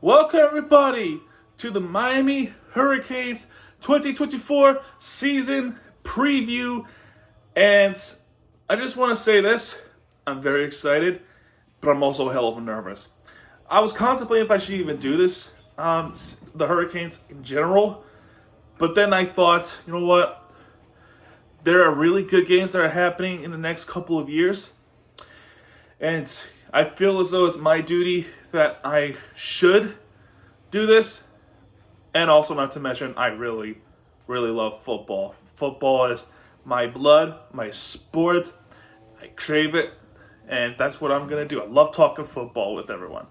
Welcome, everybody, to the Miami Hurricanes 2024 season preview. And I just want to say this. I'm very excited, but I'm also hell of a nervous. I was contemplating if I should even do this, the Hurricanes in general. But then I thought, you know what? There are really good games that are happening in the next couple of years. And I feel as though it's my duty that I should do this. And also, not to mention, I really, really love football. Football is my blood, my sport. I crave it. And that's what I'm going to do. I love talking football with everyone.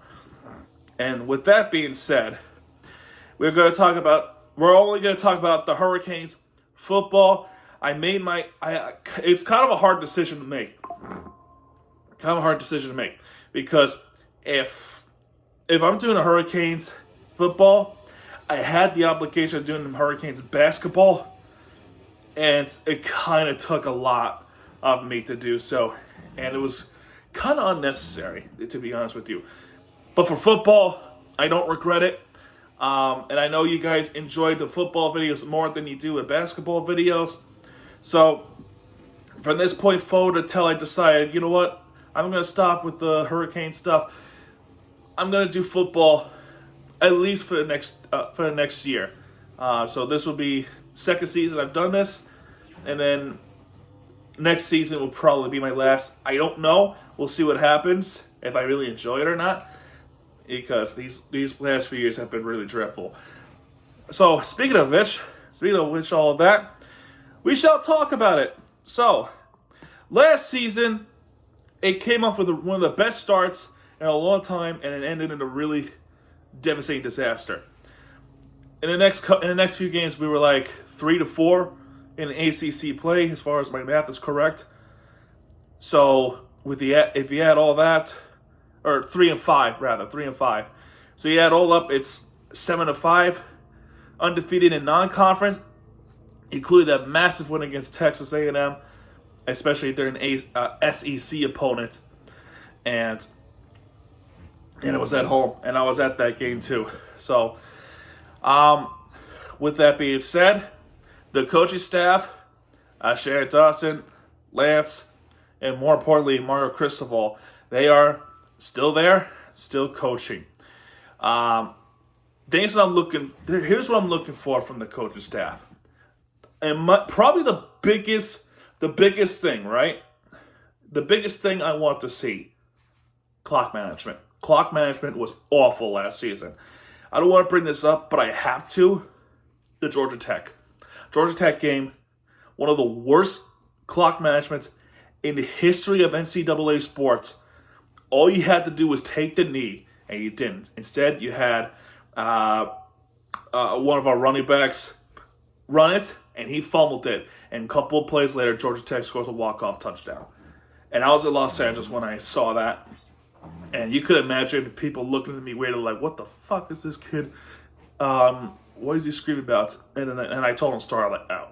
And with that being said, we're only going to talk about the Hurricanes football. It's kind of a hard decision to make. Because if I'm doing a Hurricanes football, I had the obligation of doing the Hurricanes basketball, and it kind of took a lot of me to do so, and it was kind of unnecessary, to be honest with you. But for football, I don't regret it, and I know you guys enjoyed the football videos more than you do the basketball videos. So from this point forward until I decided, you know what, I'm going to stop with the Hurricane stuff. I'm going to do football at least for the next year. So this will be second season I've done this, and then next season will probably be my last. I don't know. We'll see what happens, if I really enjoy it or not, because these last few years have been really dreadful. So speaking of which, all of that, we shall talk about it. So last season, it came off with one of the best starts in a long time, and it ended in a really devastating disaster. In the next few games, we were like 3-4 in ACC play, as far as my math is correct. So if you add all that, or 3-5. So you add all up, it's 7-5, undefeated in non-conference, including that massive win against Texas A&M, especially if they're an SEC opponent, and it was at home, and I was at that game too. So, with that being said, the coaching staff, Sharon Dawson, Lance, and more importantly, Mario Cristobal, they are still there, still coaching. Here's what I'm looking for from the coaching staff, and probably the biggest thing, right? The biggest thing I want to see: clock management. Clock management was awful last season. I don't want to bring this up, but I have to. The Georgia Tech game, one of the worst clock managements in the history of NCAA sports. All you had to do was take the knee, and you didn't. Instead, you had one of our running backs run it, and he fumbled it. And a couple of plays later, Georgia Tech scores a walk-off touchdown. And I was in Los Angeles when I saw that. And you could imagine people looking at me weird, like, what the fuck is this kid? What is he screaming about? And I told him the story. I'm like, oh,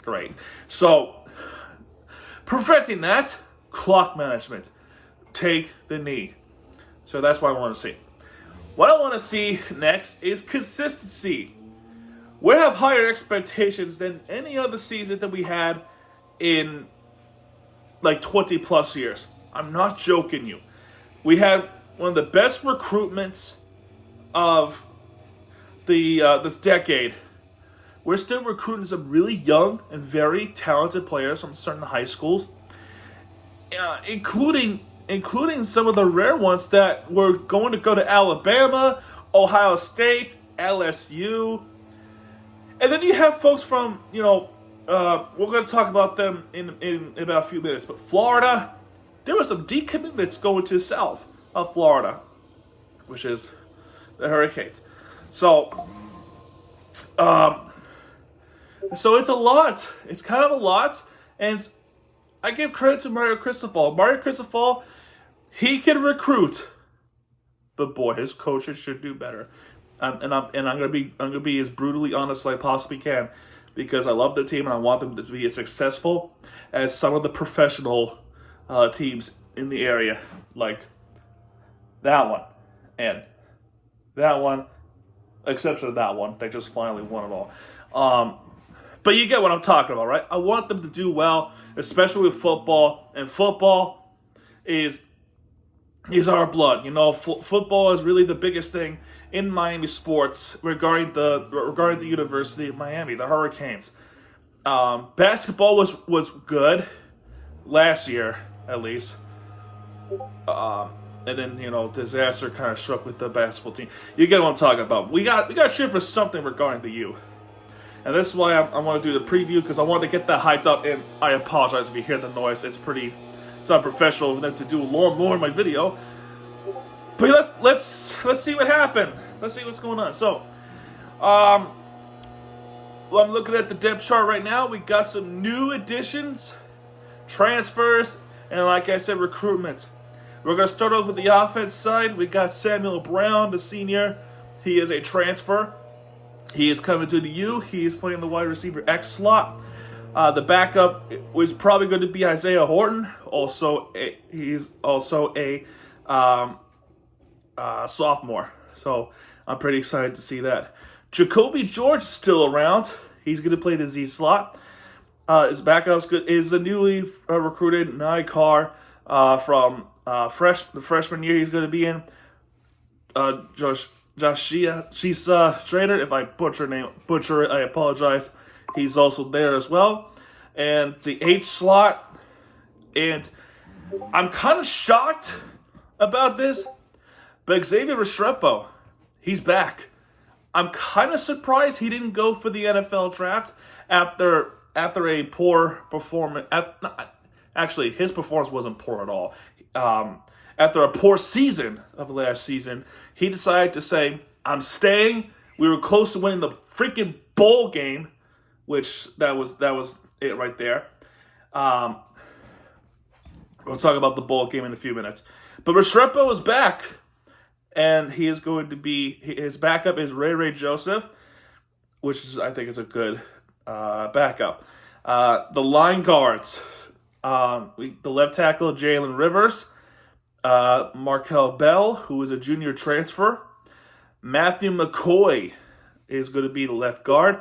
great. So, perfecting that, clock management. Take the knee. So that's what I want to see. What I want to see next is consistency. We have higher expectations than any other season that we had in like 20 plus years. I'm not joking you. We had one of the best recruitments of this decade. We're still recruiting some really young and very talented players from certain high schools, including some of the rare ones that were going to go to Alabama, Ohio State, LSU. And then you have folks from, we're going to talk about them in about a few minutes, but Florida, there were some decommitments going to the south of Florida, which is the Hurricanes. So it's a lot. It's kind of a lot, and I give credit to Mario Cristobal. Mario Cristobal, he can recruit, but boy, his coaches should do better. I'm gonna be as brutally honest as I possibly can, because I love the team and I want them to be as successful as some of the professional teams in the area, like that one and That one, exception of that one, they just finally won it all. But you get what I'm talking about, right? I want them to do well, especially with football. And football is our blood. You know, football is really the biggest thing in Miami sports regarding the University of Miami, the Hurricanes. Basketball was good last year, at least. And then, you know, disaster kind of struck with the basketball team. You get what I'm talking about. We got to cheer for something regarding the U. And this is why I want to do the preview, because I want to get that hyped up. And I apologize if you hear the noise. It's unprofessional of them to do more in my video. But let's see what happened. Let's see what's going on. So, I'm looking at the depth chart right now. We got some new additions, transfers, and like I said, recruitment. We're going to start off with the offense side. We got Samuel Brown, the senior. He is a transfer. He is coming to the U. He is playing the wide receiver X slot. The backup was probably going to be Isaiah Horton. He's also a sophomore. So I'm pretty excited to see that. Jacoby George is still around. He's going to play the Z slot. His backup is the newly recruited Nye Carr from the freshman year. He's going to be in. Joshia Schrader. If I butcher it, I apologize. He's also there as well. And the H slot. And I'm kind of shocked about this, but Xavier Restrepo, he's back. I'm kind of surprised he didn't go for the NFL draft after a poor performance. Actually, his performance wasn't poor at all. After a poor season of last season, he decided to say, I'm staying. We were close to winning the freaking bowl game, which that was it right there. We'll talk about the bowl game in a few minutes. But Restrepo is back, and he is going to be, his backup is Ray Joseph, I think is a good backup. The line guards, the left tackle, Jalen Rivers, Markel Bell, who is a junior transfer. Matthew McCoy is going to be the left guard.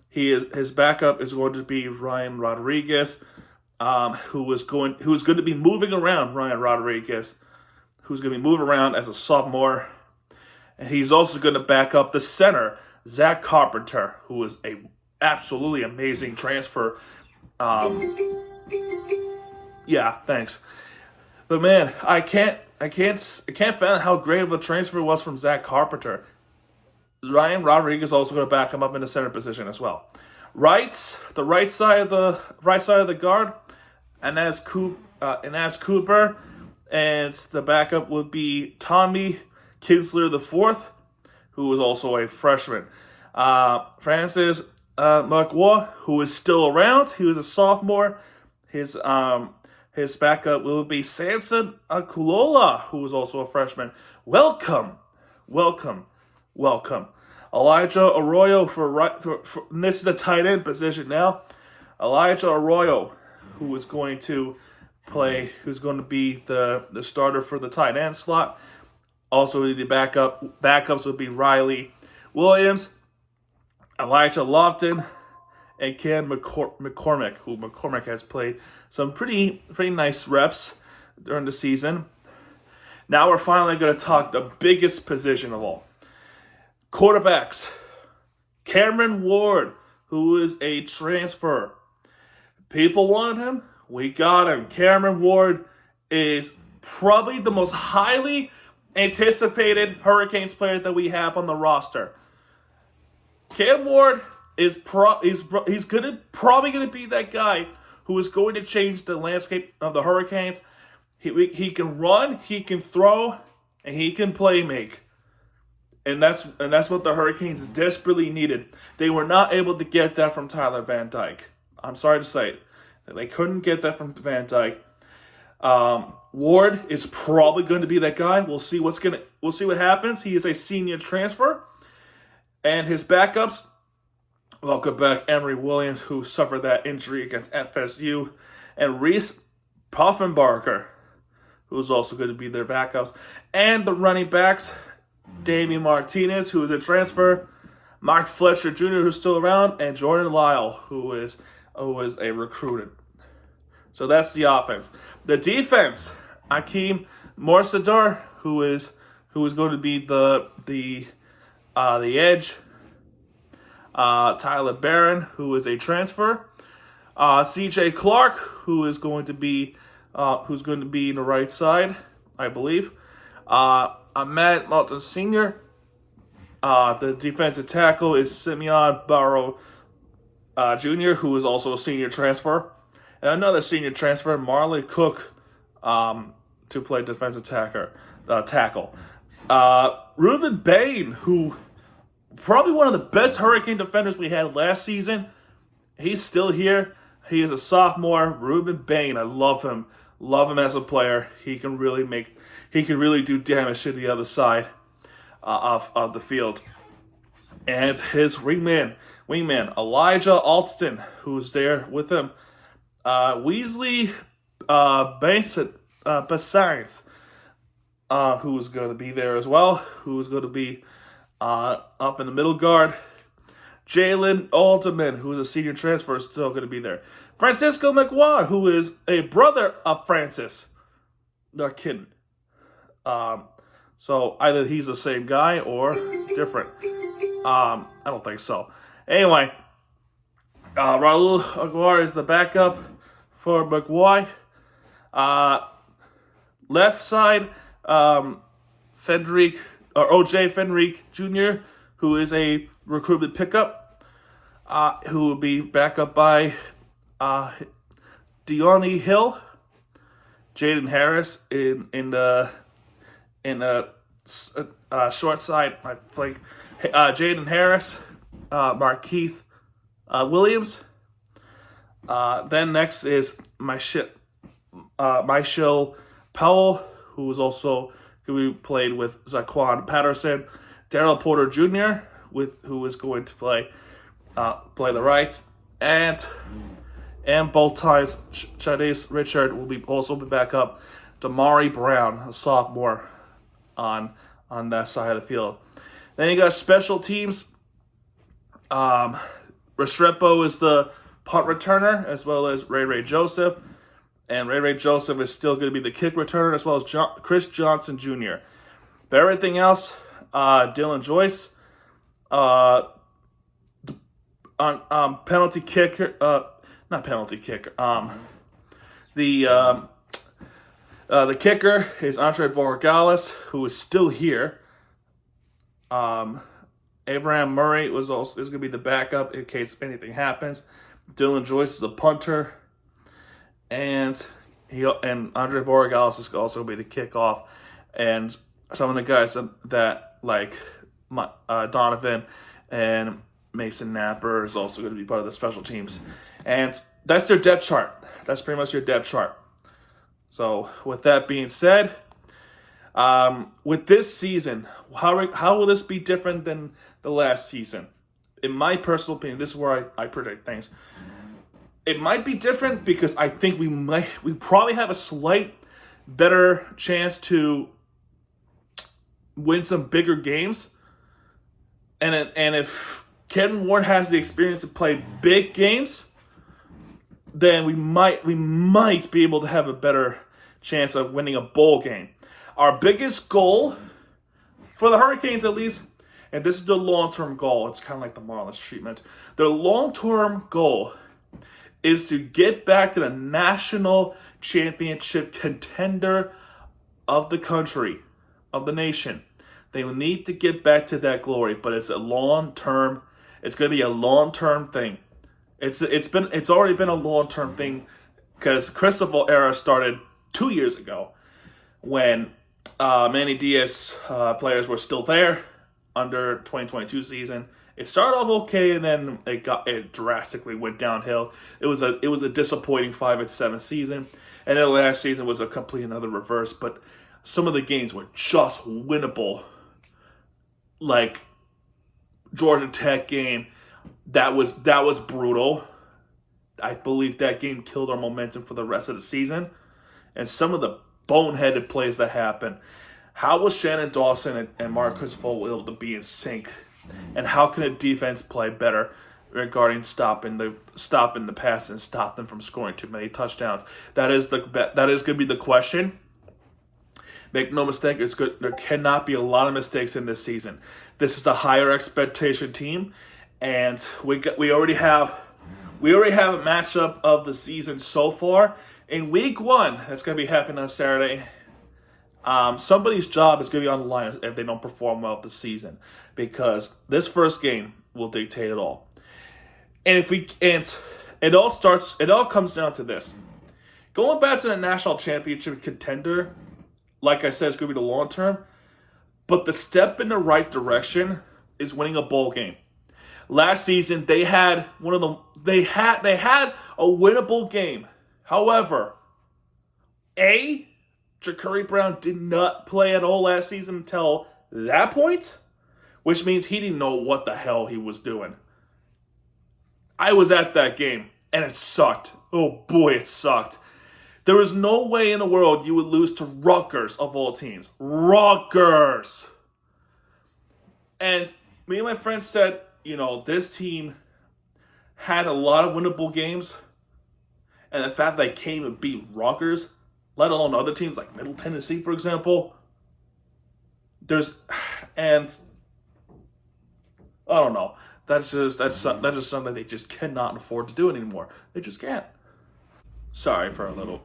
His backup is going to be Ryan Rodriguez, who is going to be moving around. Ryan Rodriguez, who's going to be moving around as a sophomore, and he's also going to back up the center, Zach Carpenter, who is a absolutely amazing transfer. Yeah, thanks. But man, I can't fathom how great of a transfer it was from Zach Carpenter. Ryan Rodriguez also going to back him up in the center position as well. The right side of the guard, Inez Cooper, and the backup would be Tommy Kinsler IV, who is also a freshman. Francis McWa, who is still around, he was a sophomore. His backup will be Samson Akulola, who is also a freshman. Welcome. Elijah Arroyo and this is the tight end position now. Elijah Arroyo, who's going to be the starter for the tight end slot. Also, the backups would be Riley Williams, Elijah Lofton, and Cam McCormick, who McCormick has played some pretty nice reps during the season. Now we're finally going to talk the biggest position of all. Quarterbacks. Cameron Ward, who is a transfer. People wanted him. We got him. Cameron Ward is probably the most highly anticipated Hurricanes player that we have on the roster. Cam Ward is probably gonna be that guy who is going to change the landscape of the Hurricanes. He can run, he can throw, and he can play make. And that's what the Hurricanes desperately needed. They were not able to get that from Tyler Van Dyke. I'm sorry to say it. They couldn't get that from Van Dyke. Ward is probably going to be that guy. We'll see what happens. He is a senior transfer. And his backups, welcome back Emory Williams, who suffered that injury against FSU, and Reese Poffenbarger, who is also going to be their backups. And the running backs, Damian Martinez, who is a transfer, Mark Fletcher Jr., who's still around, and Jordan Lyle, who is a recruited. So that's the offense. The defense, Akeem Morsadar, who is going to be the edge. Tyler Barron, who is a transfer. C.J. Clark, who's going to be in the right side, I believe. Ahmed Malton Sr. The defensive tackle is Simeon Barrow Jr., who is also a senior transfer. And another senior transfer, Marley Cook, to play defensive tackle. Ruben Bain, who probably one of the best Hurricane defenders we had last season. He's still here. He is a sophomore. Ruben Bain, I love him. Love him as a player. He can really do damage to the other side of the field. And his wingman, Elijah Alston, who's there with him. Weasley Bassarth, who's going to be there as well, who's going to be up in the middle guard. Jalen Alderman, who's a senior transfer, is still going to be there. Francisco McGuire, who is a brother of Francis. Not kidding. So either he's the same guy or different. I don't think so. Anyway, Raul Aguilar is the backup for McGuire. Left side, OJ Fenrique Jr., who is a recruitment pickup, who will be backed up by Deone Hill, Jaden Harris in the short side. I think Jaden Harris, Markeith Williams. Then next is Michelle Powell, who is also going to be played with Zaquan Patterson. Daryl Porter Jr., who is going to play the right, and both times Shadice Richard will also be back up. Damari Brown, a sophomore, on that side of the field. Then you got special teams. Restrepo is the punt returner, as well as Ray Joseph. And Ray Joseph is still going to be the kick returner, as well as Chris Johnson Jr. But everything else, Dylan Joyce, on penalty kicker, not penalty kicker. The kicker is Andre Borregales, who is still here. Abraham Murray is going to be the backup in case anything happens. Dylan Joyce is the punter, and Andre Borregales is also going to be the kickoff. And some of the guys that like Donovan and Mason Napper is also going to be part of the special teams. And that's their depth chart. That's pretty much your depth chart. So with that being said, with this season, how will this be different than the last season? In my personal opinion, this is where I predict things. It might be different because I think we probably have a slight better chance to win some bigger games. And if Kevin Ward has the experience to play big games, then we might be able to have a better chance of winning a bowl game. Our biggest goal for the Hurricanes, at least, and this is the long-term goal. It's kind of like the Marlins treatment. The long-term goal is to get back to the national championship contender of the country, of the nation. They will need to get back to that glory, but it's a long-term. It's going to be a long-term thing. It's already been a long-term thing because Cristobal era started 2 years ago when Manny Diaz players were still there under 2022 season. It started off okay, and then it drastically went downhill. It was a disappointing 5-7 season, and then last season was a complete another reverse. But some of the games were just winnable, like Georgia Tech game. That was brutal. I believe that game killed our momentum for the rest of the season, and some of the boneheaded plays that happened. How was Shannon Dawson and Marcus Vol able to be in sync? And how can a defense play better regarding stopping the pass and stop them from scoring too many touchdowns? That is going to be the question. Make no mistake, it's good. There cannot be a lot of mistakes in this season. This is the higher expectation team, and we already have a matchup of the season so far. In week 1, that's going to be happening on Saturday. Somebody's job is going to be on the line if they don't perform well this season, because this first game will dictate it all. And it all comes down to this: going back to the national championship contender. Like I said, it's going to be the long term, but the step in the right direction is winning a bowl game. Last season, they had a winnable game. However, Ja'Carri Brown did not play at all last season until that point, which means he didn't know what the hell he was doing. I was at that game, and it sucked. Oh boy, it sucked. There is no way in the world you would lose to Rutgers of all teams. Rutgers! And me and my friends said, this team had a lot of winnable games. And the fact that they came and beat Rutgers, let alone other teams like Middle Tennessee, for example. And I don't know. That's just something they just cannot afford to do anymore. They just can't. Sorry for a little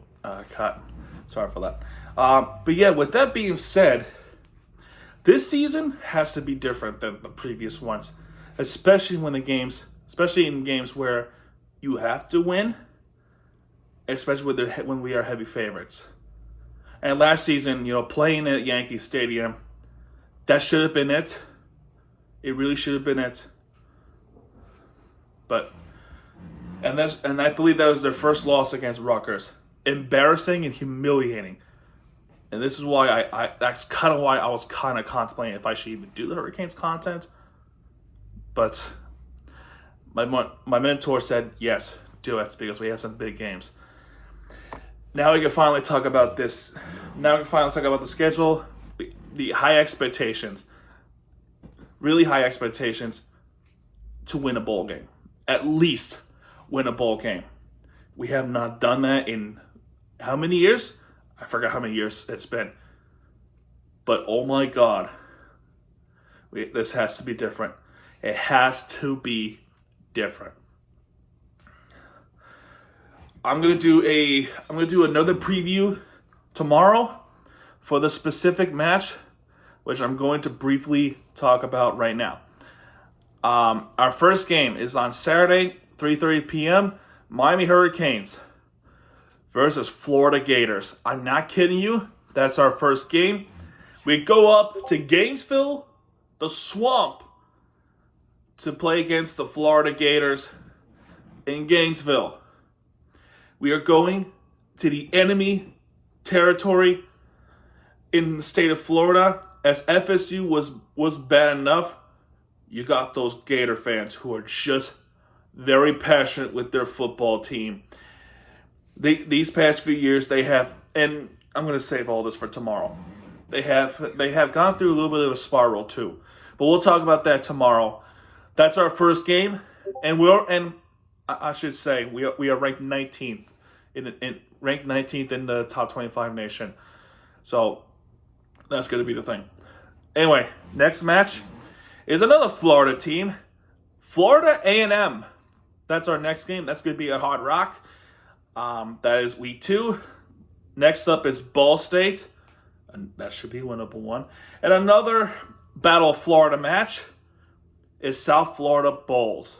cut. Sorry for that. But yeah, with that being said, this season has to be different than the previous ones, especially in games where you have to win, especially when we are heavy favorites. And last season, playing at Yankee Stadium, that should have been it. It really should have been it. But and I believe that was their first loss against Rutgers. Embarrassing and humiliating. And this is why that's kind of why I was kind of contemplating if I should even do the Hurricanes content. But my mentor said, yes, do it, because we have some big games. Now we can finally talk about this. Now we can finally talk about the schedule, the high expectations, really high expectations to win a bowl game. At least win a bowl game. We have not done that in how many years? I forgot how many years it's been. But oh my God, this has to be different. It has to be different. I'm gonna do another preview tomorrow for the specific match, which I'm going to briefly talk about right now. Our first game is on Saturday, 3:30 p.m. Miami Hurricanes versus Florida Gators. I'm not kidding you. That's our first game. We go up to Gainesville, the swamp, to play against the Florida Gators in Gainesville. We are going to the enemy territory in the state of Florida. As FSU was bad enough, you got those Gator fans who are just very passionate with their football team. These past few years, they have, and I'm going to save all this for tomorrow. They have gone through a little bit of a spiral too, but we'll talk about that tomorrow. That's our first game, and I should say we are ranked 19th ranked 19th in the top 25 nation. So that's going to be the thing. Anyway, next match is another Florida team, Florida A&M. That's our next game. That's going to be at Hard Rock. That is week 2. Next up is Ball State, and that should be a winnable one. And another Battle of Florida match is South Florida Bulls.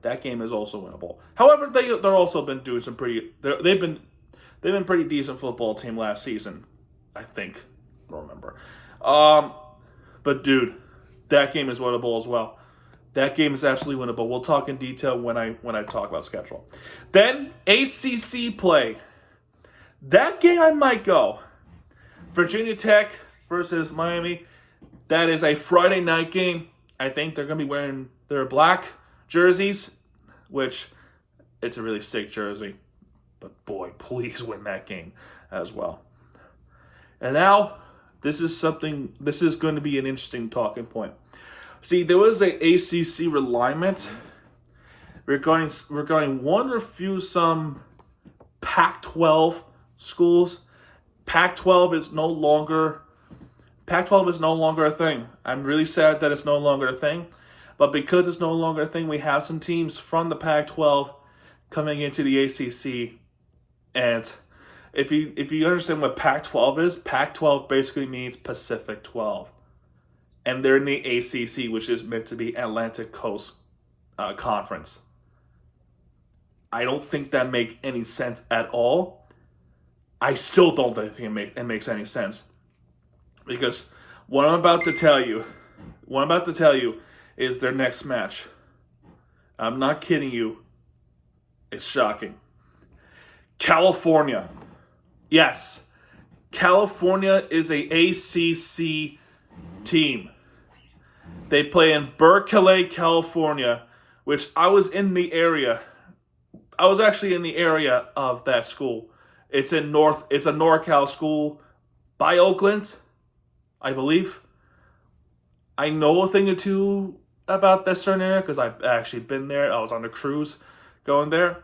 That game is also winnable. However, they're also been doing some pretty. They've been pretty decent football team last season, I think. I don't remember. But dude, that game is winnable as well. That game is absolutely winnable. We'll talk in detail when I talk about schedule. Then ACC play. That game I might go. Virginia Tech versus Miami. That is a Friday night game. I think they're going to be wearing their black jerseys, which it's a really sick jersey. But boy, please win that game as well. And now This is going to be an interesting talking point. See, there was a ACC realignment regarding one or few some Pac-12 schools. Pac-12 is no longer a thing. I'm really sad that it's no longer a thing. But because it's no longer a thing, we have some teams from the Pac-12 coming into the ACC. And if you understand what Pac-12 is, Pac-12 basically means Pacific 12. And they're in the ACC, which is meant to be Atlantic Coast Conference. I don't think that makes any sense at all. I still don't think it makes any sense. Because what I'm about to tell you is their next match. I'm not kidding you. It's shocking. California. Yes. California is a ACC team. They play in Berkeley, California, which I was in the area. I was actually in the area of that school. It's a NorCal school by Oakland, I believe. I know a thing or two about that certain area because I've actually been there. I was on a cruise going there.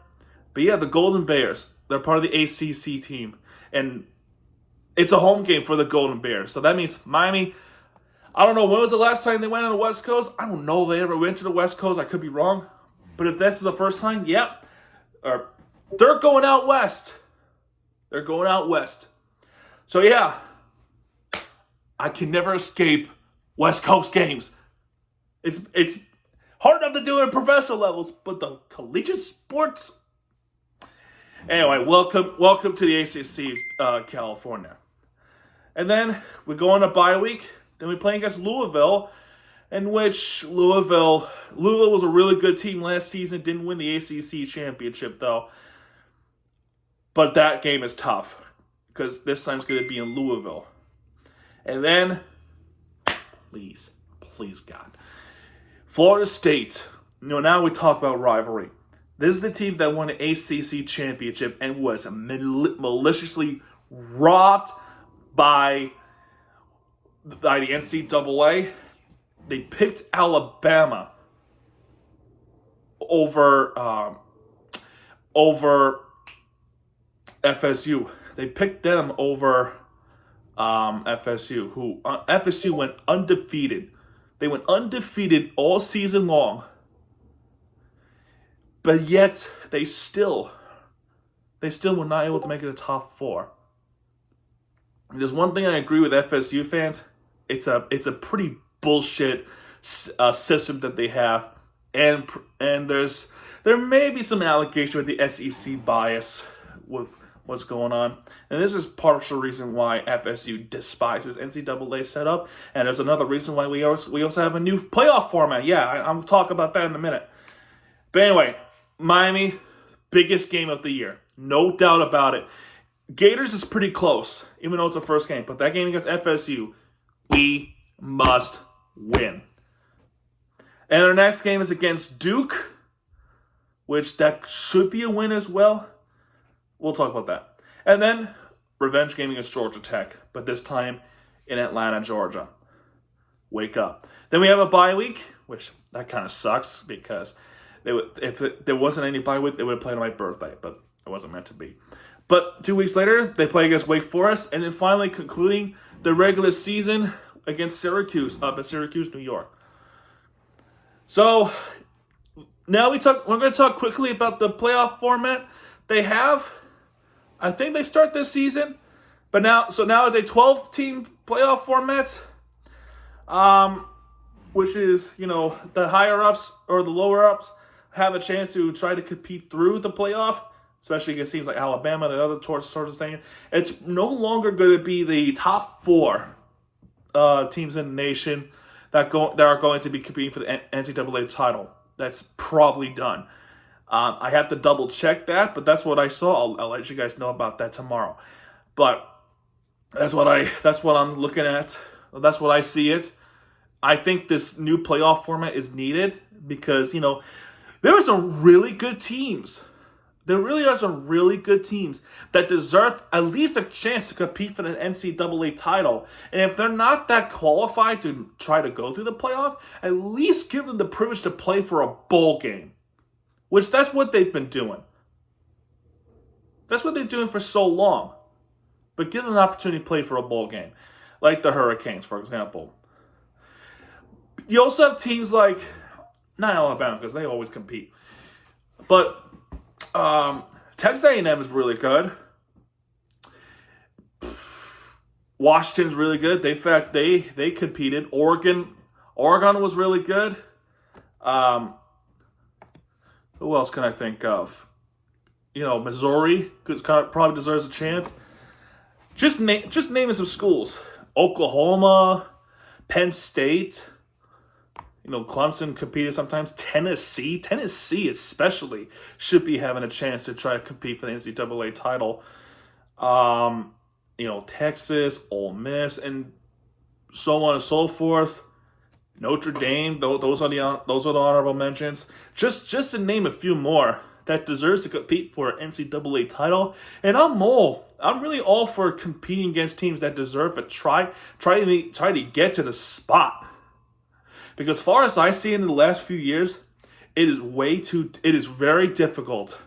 But yeah, the Golden Bears, they're part of the ACC team. And it's a home game for the Golden Bears. So that means Miami, I don't know, when was the last time they went on the West Coast? I don't know if they ever went to the West Coast. I could be wrong. But if this is the first time, yep. They're going out west. They're going out west. So yeah, I can never escape West Coast games. It's hard enough to do it at professional levels, but the collegiate sports. Anyway, welcome to the ACC, California. And then we go on a bye week. Then we play against Louisville, in which Louisville was a really good team last season. Didn't win the ACC championship though. But that game is tough because this time it's going to be in Louisville. And then, please God, Florida State. Now we talk about rivalry. This is the team that won the ACC championship and was maliciously robbed by the NCAA. They picked Alabama over FSU. They picked them over FSU, FSU went undefeated. They went undefeated all season long. But yet, they still were not able to make it a top four. There's one thing I agree with FSU fans. It's a pretty bullshit system that they have. And there may be some allegation with the SEC bias with what's going on. And this is partial reason why FSU despises NCAA setup. And there's another reason why we also have a new playoff format. Yeah, I'll talk about that in a minute. But anyway, Miami, biggest game of the year. No doubt about it. Gators is pretty close, even though it's a first game. But that game against FSU, we must win. And our next game is against Duke, which that should be a win as well. We'll talk about that. And then, revenge game against Georgia Tech, but this time in Atlanta, Georgia. Wake up. Then we have a bye week, which that kind of sucks because if there wasn't any bye week, they would have played on my birthday, but it wasn't meant to be. But 2 weeks later, they play against Wake Forest, and then finally concluding the regular season against Syracuse up in Syracuse, New York. So now we're going to talk quickly about the playoff format they have. I think they start this season, but now it's a 12-team playoff format, which is, the higher ups or the lower ups have a chance to try to compete through the playoff, especially against teams like Alabama and the other sorts of things. It's no longer going to be the top four teams in the nation that are going to be competing for the NCAA title. That's probably done. I have to double check that, but that's what I saw. I'll let you guys know about that tomorrow. But that's what I'm looking at. That's what I see it. I think this new playoff format is needed because, there are some really good teams There really are some really good teams that deserve at least a chance to compete for the NCAA title. And if they're not that qualified to try to go through the playoff, at least give them the privilege to play for a bowl game. Which that's what they've been doing. That's what they're doing for so long. But give them an opportunity to play for a bowl game. Like the Hurricanes, for example. You also have teams like, not Alabama, because they always compete. But Texas A&M is really good. Washington's really good. They competed. Oregon was really good. Who else can I think of? Missouri probably deserves a chance. Just naming some schools. Oklahoma, Penn State. Clemson competed sometimes. Tennessee especially should be having a chance to try to compete for the NCAA title. Texas, Ole Miss, and so on and so forth. Notre Dame, those are the honorable mentions. Just to name a few more that deserves to compete for an NCAA title. And I'm really all for competing against teams that deserve a try to get to the spot. Because as far as I see in the last few years, it is very difficult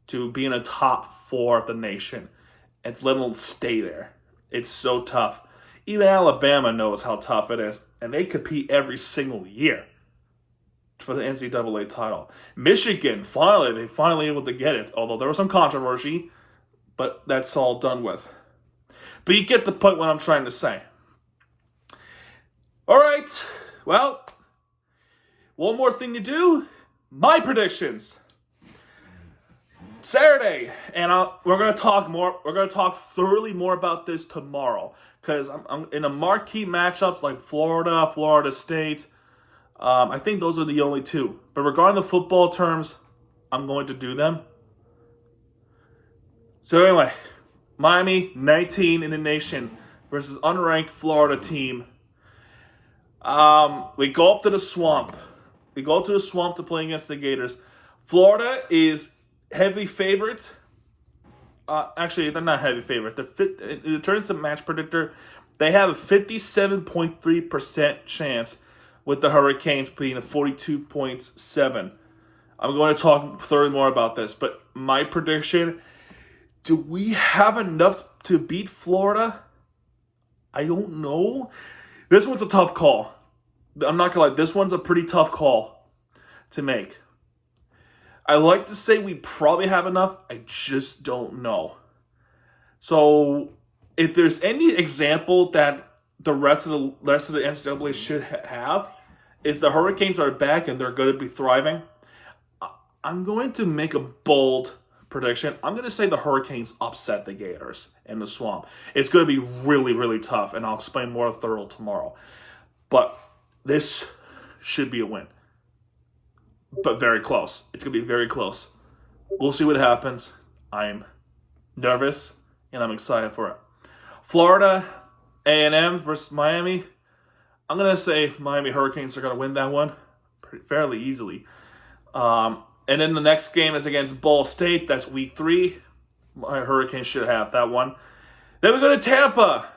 to be in the top 4 of the nation and let alone stay there. It's so tough. Even Alabama knows how tough it is, and they compete every single year for the NCAA title. Michigan, they finally able to get it, although there was some controversy, but that's all done with. But you get the point what I'm trying to say. All right. Well, one more thing to do. My predictions. Saturday, and we're gonna talk more. We're gonna talk thoroughly more about this tomorrow because I'm in a marquee matchups like Florida State. I think those are the only two. But regarding the football terms, I'm going to do them. So anyway, Miami 19 in the nation versus unranked Florida team. We go up to the Swamp. We go to the Swamp to play against the Gators. Florida is heavy favorite. Actually, they're not heavy favorite. It turns to match predictor. They have a 57.3% chance with the Hurricanes being a 42.7%. I'm going to talk thoroughly more about this, but my prediction, do we have enough to beat Florida? I don't know. This one's a tough call. I'm not going to lie. This one's a pretty tough call to make. I like to say we probably have enough. I just don't know. So, if there's any example that the rest of the NCAA should have, is the Hurricanes are back and they're going to be thriving. I'm going to make a bold prediction. I'm going to say the Hurricanes upset the Gators in the Swamp. It's going to be really, really tough, and I'll explain more thorough tomorrow. But this should be a win. But very close. It's going to be very close. We'll see what happens. I'm nervous, and I'm excited for it. Florida A&M versus Miami. I'm going to say Miami Hurricanes are going to win that one fairly easily. And then the next game is against Ball State. That's week 3. My Hurricanes should have that one. Then we go to Tampa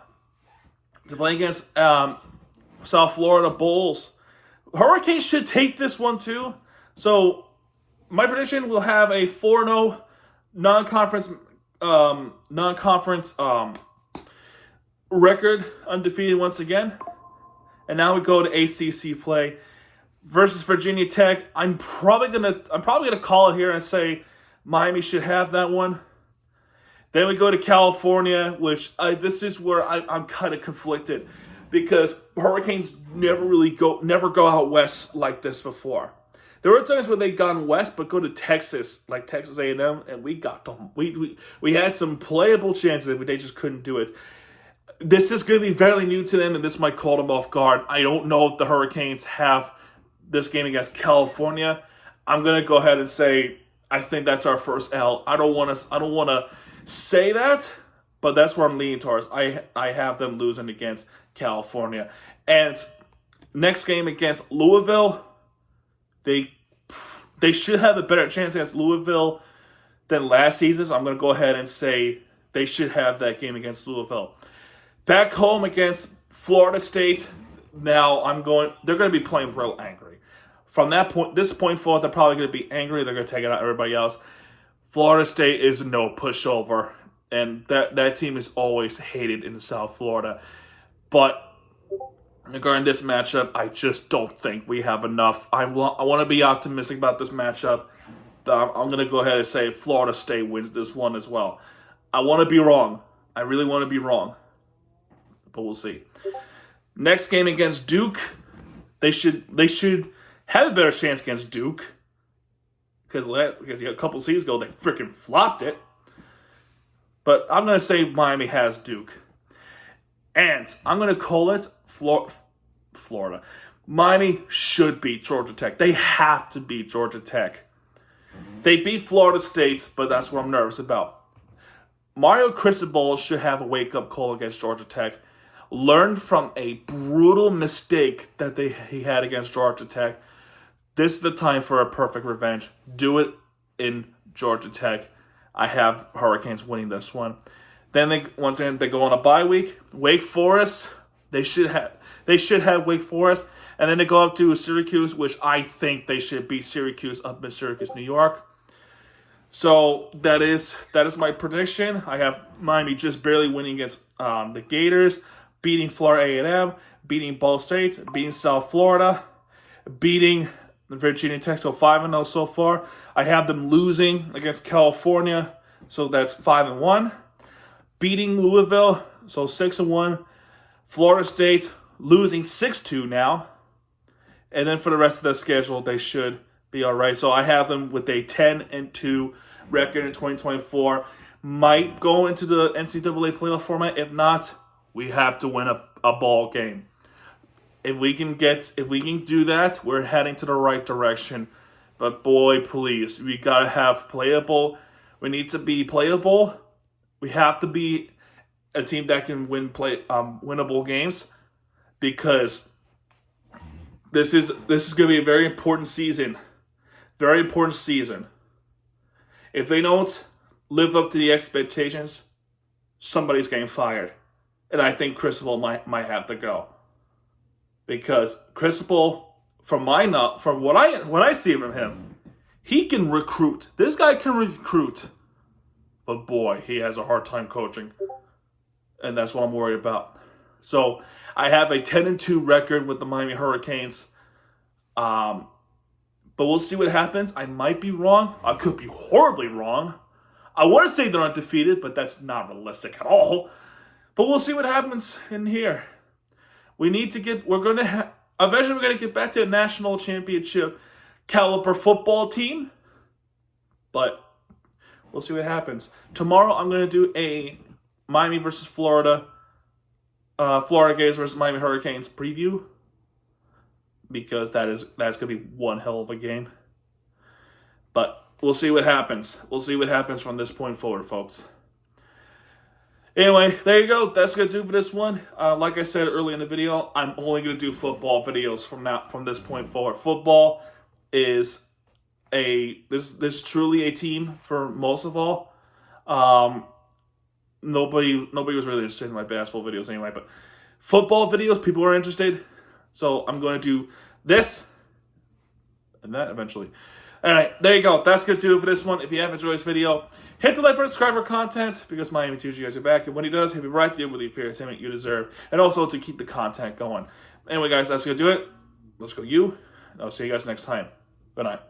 to play against South Florida Bulls. Hurricanes should take this one too. So my prediction will have a 4-0 non-conference record, undefeated once again. And now we go to ACC play versus Virginia Tech. I'm probably gonna call it here and say Miami should have that one. Then we go to California, which this is where I'm kind of conflicted because Hurricanes never go out west like this before. There were times where they gone west, but go to Texas, like Texas A&M, and we got them. We had some playable chances, but they just couldn't do it. This is going to be very new to them, and this might call them off guard. I don't know if the Hurricanes have this game against California. I'm going to go ahead and say I think that's our first L. I don't want to say that, but that's where I'm leaning towards. I have them losing against California. And next game against Louisville, they should have a better chance against Louisville than last season. So I'm going to go ahead and say they should have that game against Louisville. Back home against Florida State, now they're going to be playing real angry. From this point forward, they're probably going to be angry. They're going to take it out everybody else. Florida State is no pushover, and that team is always hated in South Florida. But regarding this matchup, I just don't think we have enough. I want to be optimistic about this matchup. I'm going to go ahead and say Florida State wins this one as well. I want to be wrong. I really want to be wrong. But we'll see. Next game against Duke, they should have a better chance against Duke. Because a couple seasons ago, they freaking flopped it. But I'm going to say Miami has Duke. And I'm going to call it Florida. Miami should beat Georgia Tech. They have to beat Georgia Tech. They beat Florida State, but that's what I'm nervous about. Mario Cristobal should have a wake-up call against Georgia Tech. Learn from a brutal mistake that he had against Georgia Tech. This is the time for a perfect revenge. Do it in Georgia Tech. I have Hurricanes winning this one. Then they go on a bye week. Wake Forest, they should have Wake Forest, and then they go up to Syracuse, which I think they should beat Syracuse up in Syracuse, New York. So that is my prediction. I have Miami just barely winning against the Gators, beating Florida A&M, beating Ball State, beating South Florida, beating Virginia Tech, so 5-0 so far. I have them losing against California, so that's 5-1. Beating Louisville, so 6-1. Florida State losing 6-2 now. And then for the rest of the schedule, they should be all right. So I have them with a 10-2 record in 2024. Might go into the NCAA playoff format. If not, we have to win a ball game. If we can do that, we're heading to the right direction. But boy, please, we gotta have playable. We need to be playable. We have to be a team that can winnable games, because this is going to be a very important season. Very important season. If they don't live up to the expectations, somebody's getting fired. And I think Cristobal might have to go. Because Cristobal, from what I see from him, he can recruit. This guy can recruit. But boy, he has a hard time coaching. And that's what I'm worried about. So I have a 10-2 record with the Miami Hurricanes. But we'll see what happens. I might be wrong. I could be horribly wrong. I want to say they're undefeated, but that's not realistic at all. But we'll see what happens in here. Eventually we're going to get back to a national championship caliber football team. But we'll see what happens. Tomorrow I'm going to do a Miami versus Florida, Florida Gators versus Miami Hurricanes preview, because that's going to be one hell of a game. But we'll see what happens. We'll see what happens from this point forward, folks. Anyway, there you go. That's going to do for this one. Like I said earlier in the video, I'm only going to do football videos from this point forward. Football is this truly a team for most of all. Nobody was really interested in my basketball videos anyway, but football videos, people are interested. So I'm going to do this and that eventually. All right, there you go. That's going to do it for this one. If you have enjoyed this video, hit the like button, subscribe for content, because Miami Tuesday guys are back. And when he does, he'll be right there with the fair entertainment you deserve. And also to keep the content going. Anyway, guys, that's going to do it. Let's go you. I'll see you guys next time. Good night.